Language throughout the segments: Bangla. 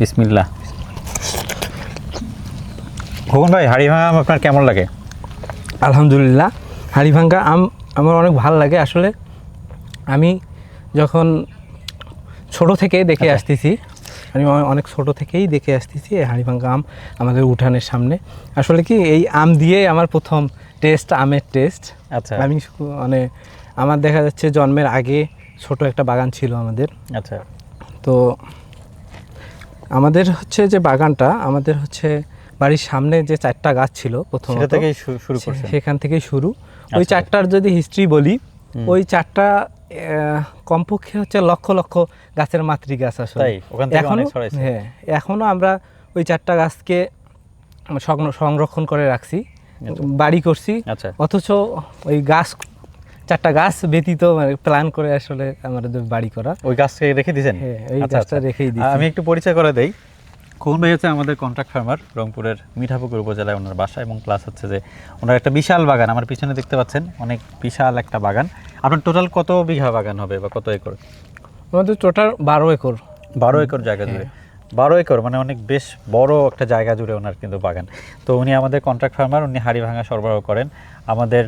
বিসমিল্লাহ। খোকন ভাই, হাড়িভাঙা আম আপনার কেমন লাগে? আলহামদুলিল্লাহ, হাড়িভাঙ্গা আম আমার অনেক ভালো লাগে। আসলে আমি যখন ছোট থেকে দেখে আসতেছি, আমি অনেক ছোট থেকেই দেখে আসতেছি এই হাড়িভাঙ্গা আম আমাদের উঠানের সামনে। আসলে কি এই আম দিয়ে আমার প্রথম টেস্ট, আমের টেস্ট। আচ্ছা আমি মানে আমার দেখা যাচ্ছে জন্মের আগে ছোট একটা বাগান ছিল আমাদের। আচ্ছা। তো আমাদের হচ্ছে যে বাগানটা, আমাদের হচ্ছে বাড়ির সামনে যে 4টা গাছ ছিল প্রথমত, সেটা থেকেই শুরু করছেন? সেখান থেকেই শুরু। ওই আচ্ছা। 4টার যদি হিস্ট্রি বলি, ওই 4টা কমপক্ষে হচ্ছে লক্ষ লক্ষ গাছের মাতৃ গাছ আসলে। তাই ওখান থেকে অনেক ছড়াইছে। হ্যাঁ, এখনো আমরা ওই 4টা গাছকে সংরক্ষণ করে রাখছি, বাড়ি করছি। আচ্ছা। অথচ ওই গাছ 4টা গাছ ব্যতীত প্ল্যান করে আসলে আমাদের বাড়ি করা। ওই গাছকে রেখে দিয়েছেন? হ্যাঁ, এই গাছটা রেখেই দিয়েছি। আমি একটু পরিচয় করে দেই। খোকন ভাই হচ্ছে আমাদের কন্ট্রাক্ট ফার্মার, রংপুরের মিঠাপুকুর উপজেলায় ওনার বাসা, এবং প্লাস হচ্ছে যে ওনার একটা বিশাল বাগান আমার পিছনে দেখতে পাচ্ছেন, অনেক বিশাল একটা বাগান। আপনার টোটাল কত বিঘা বাগান হবে বা কত একর? আমাদের টোটাল 12 একর। 12 একর জায়গা জুড়ে। 12 একর মানে অনেক বেশ বড় একটা জায়গা জুড়ে ওনার কিন্তু বাগান। তো উনি আমাদের কন্ট্রাক্ট ফার্মার, উনি হাড়িভাঙা সরবরাহ করেন আমাদের।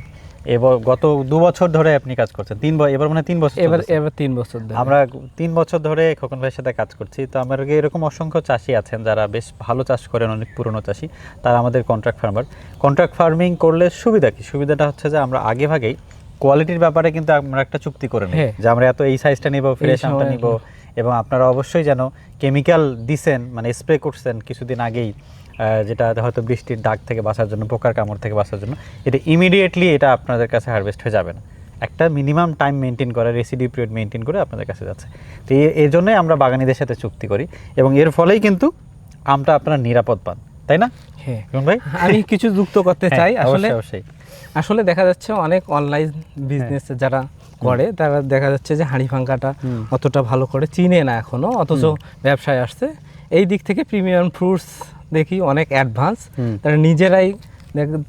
এবার গত 2 বছর ধরে আপনি কাজ করছেন, এবার মানে 3 বছর, এবার 3 বছর ধরে আমরা 3 বছর ধরে খোকন ভাইয়ের সাথে কাজ করছি। তো আমার এরকম অসংখ্য চাষি আছেন যারা বেশ ভালো চাষ করেন, অনেক পুরনো চাষি, তারা আমাদের কন্ট্রাক্ট ফার্মার। কন্ট্রাক্ট ফার্মিং করলে সুবিধা কি? সুবিধাটা হচ্ছে যে আমরা আগে ভাগেই কোয়ালিটির ব্যাপারে কিন্তু আমরা একটা চুক্তি করে নিই, যে আমরা এত এই সাইজটা নিব, ফ্রেশ আমটা নিব, এবং আপনারা অবশ্যই যেন কেমিক্যাল দিছেন, মানে স্প্রে করছেন কিছুদিন আগেই, যেটা হয়তো বৃষ্টির দাগ থেকে বাঁচার জন্য, পোকার কামড় থেকে বাঁচার জন্য, এটা ইমিডিয়েটলি এটা আপনাদের কাছে হারভেস্ট হয়ে যাবে না। একটা মিনিমাম টাইম মেনটেন করে, রেসিডিউ পিরিয়ড মেনটেন করে আপনাদের কাছে যাচ্ছে। তো এই জন্যই আমরা বাগানীদের সাথে চুক্তি করি, এবং এর ফলেই কিন্তু আমটা আপনারা নিরাপদ পান, তাই না? হ্যাঁ ভাই, আমি কিছু যুক্ত করতে চাই। অবশ্যই আসলে দেখা যাচ্ছে অনেক অনলাইন বিজনেস যারা করে, তারা দেখা যাচ্ছে যে হাড়িভাঙ্গাটা অতটা ভালো করে চিনে না এখনো, অথচ ব্যবসায় আসছে। এই দিক থেকে প্রিমিয়াম ফ্রুটস দেখি অনেক অ্যাডভান্স, তারা নিজেরাই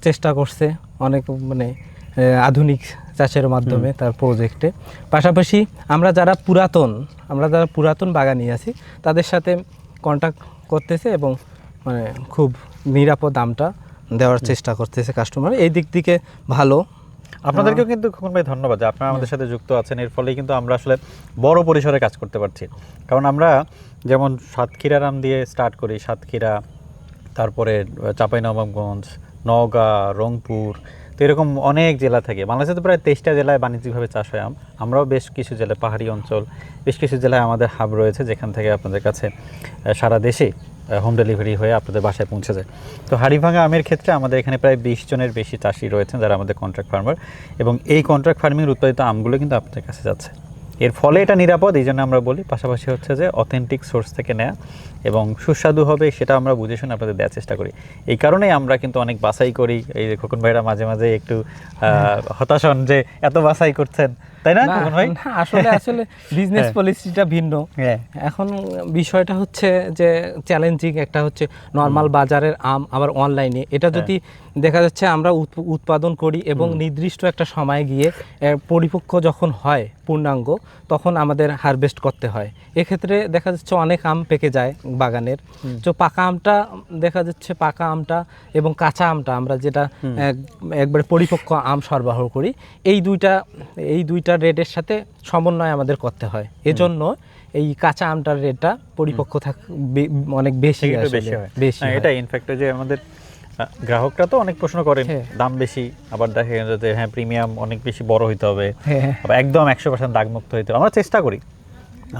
চেষ্টা করছে অনেক মানে আধুনিক চাষের মাধ্যমে তার প্রজেক্টে। পাশাপাশি আমরা যারা পুরাতন বাগানি আছি, তাদের সাথে কন্ট্যাক্ট করতেছে এবং মানে খুব নিরাপদ দামটা দেওয়ার চেষ্টা করতেছে কাস্টমার। এই দিক থেকে ভালো। আপনাদেরকেও কিন্তু খোকন ভাই ধন্যবাদ যে আপনারা আমাদের সাথে যুক্ত আছেন। এর ফলেই কিন্তু আমরা আসলে বড় পরিসরে কাজ করতে পারছি। কারণ আমরা যেমন সাতক্ষীরার আম দিয়ে স্টার্ট করি, সাতক্ষীরা, তারপরে চাঁপাইনবাবগঞ্জ, নওগাঁ, রংপুর, তো এরকম অনেক জেলা থেকে, বাংলাদেশে তো প্রায় 23টা জেলায় বাণিজ্যিকভাবে চাষ হয় আম। আমরাও বেশ কিছু জেলায়, পাহাড়ি অঞ্চল, বেশ কিছু জেলায় আমাদের হাব রয়েছে, যেখান থেকে আপনাদের কাছে সারা দেশে হোম ডেলিভারি হয়ে আপনাদের বাসায় পৌঁছে যায়। তো হাড়িভাঙা আমের ক্ষেত্রে আমাদের এখানে প্রায় 20 জনের বেশি চাষি রয়েছেন যারা আমাদের কন্ট্রাক্ট ফার্মার, এবং এই কন্ট্রাক্ট ফার্মিংয়ের উৎপাদিত আমগুলো কিন্তু আপনাদের কাছে যাচ্ছে। এর ফলে এটা নিরাপদ, এই জন্য আমরা বলি। পাশাপাশি হচ্ছে যে অথেন্টিক সোর্স থেকে নেয়া এবং সুস্বাদু হবে, সেটা আমরা বুঝে শুনে আপনাদের দেওয়ার চেষ্টা করি। এই কারণেই আমরা কিন্তু অনেক বাছাই করি। এই যে খোকন ভাইরা মাঝে মাঝে একটু হতাশ হন যে এত বাছাই করছেন, তাই না খোকন ভাই? আসলে বিজনেস পলিসিটা ভিন্ন। এখন বিষয়টা হচ্ছে যে চ্যালেঞ্জিং একটা হচ্ছে নর্মাল বাজারের আম, আবার অনলাইনে এটা যদি দেখা যাচ্ছে আমরা উৎপাদন করি এবং নির্দিষ্ট একটা সময় গিয়ে পরিপক্ক যখন হয় পূর্ণাঙ্গ, তখন আমাদের হারভেস্ট করতে হয়। এক্ষেত্রে দেখা যাচ্ছে অনেক আম পেকে যায় বাগানের। তো পাকা আমটা দেখা যাচ্ছে, পাকা আমটা এবং কাঁচা আমটা আমরা যেটা একবারে পরিপক্ক আম সরবরাহ করি, এই দুইটা রেটের সাথে সমন্বয় আমাদের করতে হয়। এজন্য এই কাঁচা আমটার রেটটা পরিপক্ক অনেক বেশি হয়। এটা ইনফ্যাক্ট যে আমাদের গ্রাহকরা তো অনেক প্রশ্ন করেন, দাম বেশি, আবার দেখা যায় যে হ্যাঁ প্রিমিয়াম অনেক বেশি বড় হইতে হবে, একদম 100% দাগমুক্ত হইতে হবে। আমরা চেষ্টা করি,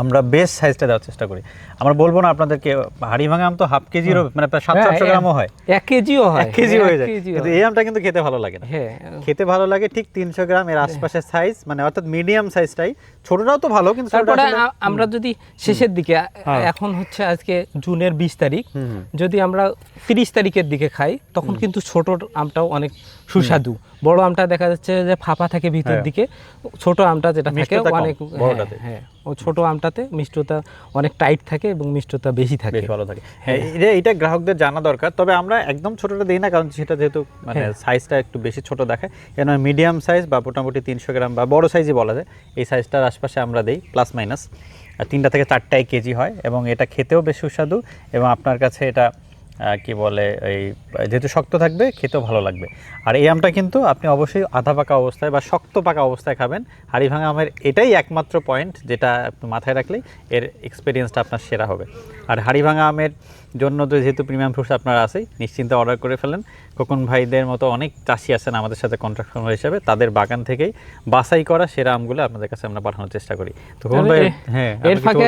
আমরা বেস্ট সাইজটা দেওয়ার চেষ্টা করি। আমরা বলবো না আপনাদেরকে হাড়িভাঙা আম তো হাফ কেজিরও মানে প্রায় 700 গ্রামও হয়, 1 কেজিও হয়, 1 কেজি হয়ে যায়। কিন্তু এই আমটা কিন্তু খেতে ভালো লাগে না। খেতে ভালো লাগে ঠিক 300 গ্রাম এর আশপাশের সাইজ, মানে অর্থাৎ মিডিয়াম সাইজটাই। ছোটটাও তো ভালো, কিন্তু তারপরে আমরা যদি শেষের দিকে, এখন হচ্ছে আজকে জুনের 20 তারিখ, যদি আমরা 30 তারিখের দিকে খাই, তখন কিন্তু ছোট আমটাও অনেক সুস্বাদু। বড় আমটা দেখা যাচ্ছে যে ফাঁপা থাকে ভিতর দিকে, ছোট আমটা যেটা থাকে অনেক, ও ছোট আমটাতে মিষ্টতা অনেক টাইট থাকে এবং মিষ্টতা বেশি থাকে, বেশ ভালো থাকে। এটা গ্রাহকদের জানা দরকার। তবে আমরা একদম ছোটটা দিই না, কারণ সেটা যেহেতু মানে সাইজটা একটু বেশি ছোট দেখায়, কেন মিডিয়াম সাইজ বা মোটামুটি 300 গ্রাম বা বড় সাইজই বলা যায়, এই সাইজটার আশপাশে আমরা দিই প্লাস মাইনাস। 3টা থেকে 4টাই কেজি হয় এবং এটা খেতেও বেশ সুস্বাদু এবং আপনার কাছে এটা কি বলে এই যেহেতু শক্ত থাকবে খেতেও ভালো লাগবে। আর এই আমটা কিন্তু আপনি অবশ্যই আধা পাকা অবস্থায় বা শক্ত পাকা অবস্থায় খাবেন। হাড়িভাঙা আমের এটাই একমাত্র পয়েন্ট যেটা আপনি মাথায় রাখলেই এর এক্সপিরিয়েন্সটা আপনার সেরা হবে। আর হাড়িভাঙা আমের জন্য তো যেহেতু প্রিমিয়াম ফ্রুটস আপনার আছেই, নিশ্চিন্তে অর্ডার করে ফেলেন। খোকন ভাইদের মতো অনেক চাষি আছেন আমাদের সাথে কন্ট্রাক্টর হিসেবে, তাদের বাগান থেকেই বাছাই করা সেরা আমগুলো আপনাদের কাছে আমরা পাঠানোর চেষ্টা করি। তো খোকন ভাই, হ্যাঁ এর ফাঁকে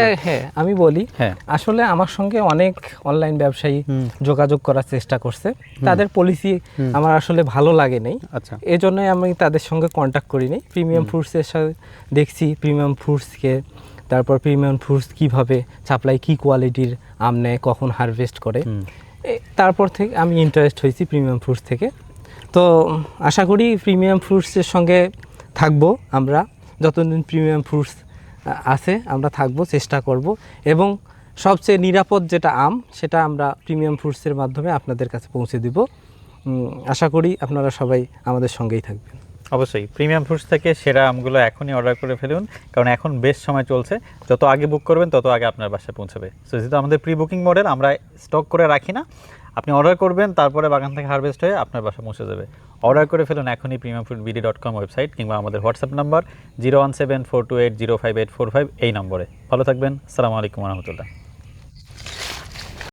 আমি বলি, হ্যাঁ আসলে আমার সঙ্গে অনেক অনলাইন ব্যবসায়ী যোগাযোগ করার চেষ্টা করছে, তাদের পলিসি আমার আসলে ভালো লাগে নাই। আচ্ছা, এই জন্যই আমি তাদের সঙ্গে কন্ট্যাক্ট করিনি। প্রিমিয়াম ফ্রুটসের সাথে দেখছি প্রিমিয়াম ফ্রুটসকে, তারপর প্রিমিয়াম ফ্রুটস কীভাবে সাপ্লাই, কী কোয়ালিটির আম নেয়, কখন হারভেস্ট করে, তারপর থেকে আমি ইন্টারেস্ট হয়েছি প্রিমিয়াম ফ্রুটস থেকে। তো আশা করি প্রিমিয়াম ফ্রুটসের সঙ্গে থাকবো আমরা, যতদিন প্রিমিয়াম ফ্রুটস আছে আমরা থাকবো, চেষ্টা করব এবং সবচেয়ে নিরাপদ যেটা আম সেটা আমরা প্রিমিয়াম ফ্রুটসের মাধ্যমে আপনাদের কাছে পৌঁছে দিব। আশা করি আপনারা সবাই আমাদের সঙ্গেই থাকবেন। অবশ্যই প্রিমিয়াম ফ্রুটস থেকে সেরা আমগুলো এখনই অর্ডার করে ফেলুন, কারণ এখন বেশ সময় চলছে, যত আগে বুক করবেন তত আগে আপনার বাসায় পৌঁছাবে। সো যেহেতু আমাদের প্রি বুকিং মডেল, আমরা স্টক করে রাখি না, আপনি অর্ডার করবেন তারপরে বাগান থেকে হারভেস্ট হয়ে আপনার বাসায় পৌঁছে যাবে। অর্ডার করে ফেলুন এখনই premiumfruitbd.com ওয়েবসাইট কিংবা আমাদের হোয়াটসঅ্যাপ নাম্বার 01742805845 এই নম্বরে। ভালো থাকবেন, আসসালামু আলাইকুম রহমতুল্লাহ।